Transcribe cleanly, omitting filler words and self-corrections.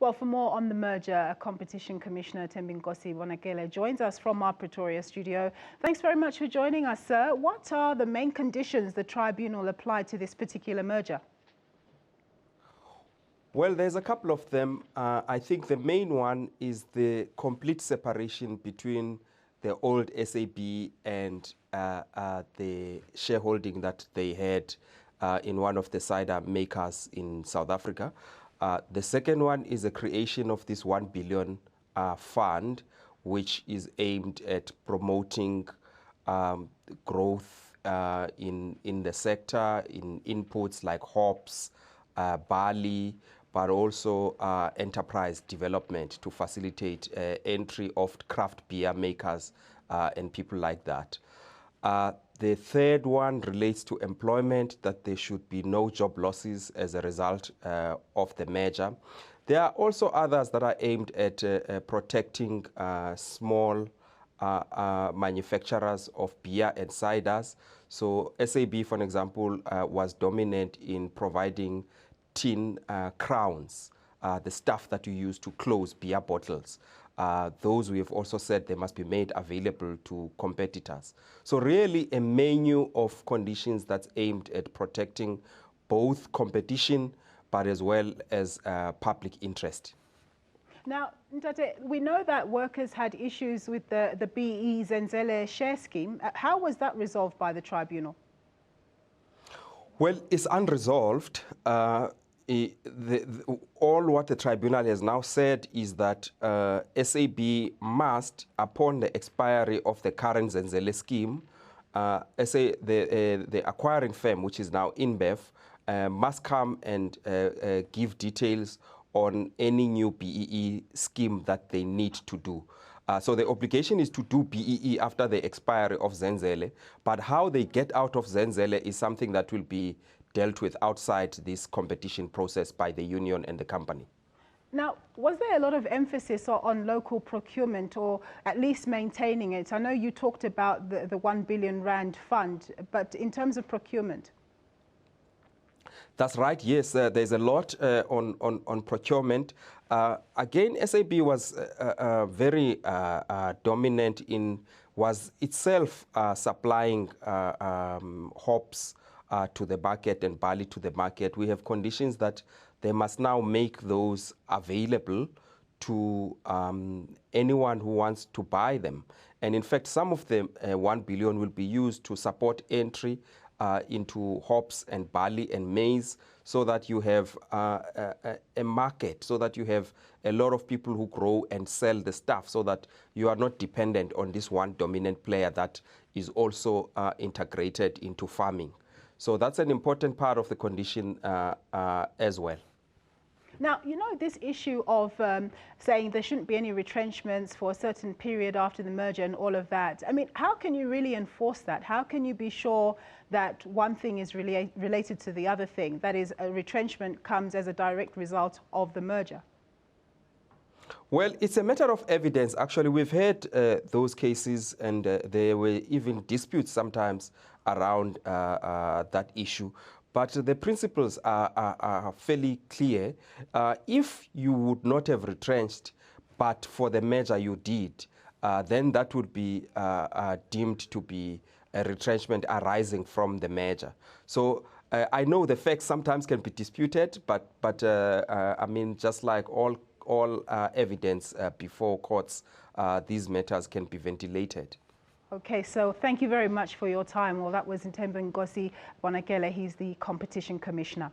Well, for more on the merger, Competition Commissioner Thembinkosi Bonakele joins us from our Pretoria studio. Thanks very much for joining us, sir. What are the main conditions the tribunal applied to this particular merger? Well, there's a couple of them. I think the main one is the complete separation between the old SAB and the shareholding that they had in one of the cider makers in South Africa. The second one is the creation of this 1 billion fund, which is aimed at promoting growth in the sector, in inputs like hops, barley, but also enterprise development to facilitate entry of craft beer makers and people like that. The third one relates to employment, that there should be no job losses as a result of the merger. There are also others that are aimed at protecting small manufacturers of beer and ciders. So SAB, for example, was dominant in providing tin crowns, the stuff that you use to close beer bottles. Those we have also said they must be made available to competitors. So really a menu of conditions that's aimed at protecting both competition but as well as public interest. Now, Ntate, we know that workers had issues with the BE Zenzele share scheme. How was that resolved by the tribunal? Well, it's unresolved. All what the tribunal has now said is that SAB must, upon the expiry of the current Zenzele scheme, the acquiring firm, which is now InBev, must come and give details on any new BEE scheme that they need to do. So the obligation is to do BEE after the expiry of Zenzele, but how they get out of Zenzele is something that will be dealt with outside this competition process by the union and the company. Now, was there a lot of emphasis on local procurement, or at least maintaining it? I know you talked about the 1 billion rand fund, but in terms of procurement? That's right, yes. There's a lot on procurement. Again, SAB was very dominant was itself supplying hops to the market and barley to the market. We have conditions that they must now make those available to anyone who wants to buy them. And in fact, some of the 1 billion will be used to support entry into hops and barley and maize, so that you have a market, so that you have a lot of people who grow and sell the stuff, so that you are not dependent on this one dominant player that is also integrated into farming. So that's an important part of the condition as well. Now, you know, this issue of saying there shouldn't be any retrenchments for a certain period after the merger and all of that. I mean, how can you really enforce that? How can you be sure that one thing is really related to the other thing? That is, a retrenchment comes as a direct result of the merger. Well, it's a matter of evidence. Actually, we've had those cases, and there were even disputes sometimes around that issue. But the principles are fairly clear. If you would not have retrenched, but for the merger you did, then that would be deemed to be a retrenchment arising from the merger. So I know the facts sometimes can be disputed, but I mean, just like all evidence before courts, these matters can be ventilated. Okay, so thank you very much for your time. Well, that was Thembinkosi Bonakele. He's the Competition Commissioner.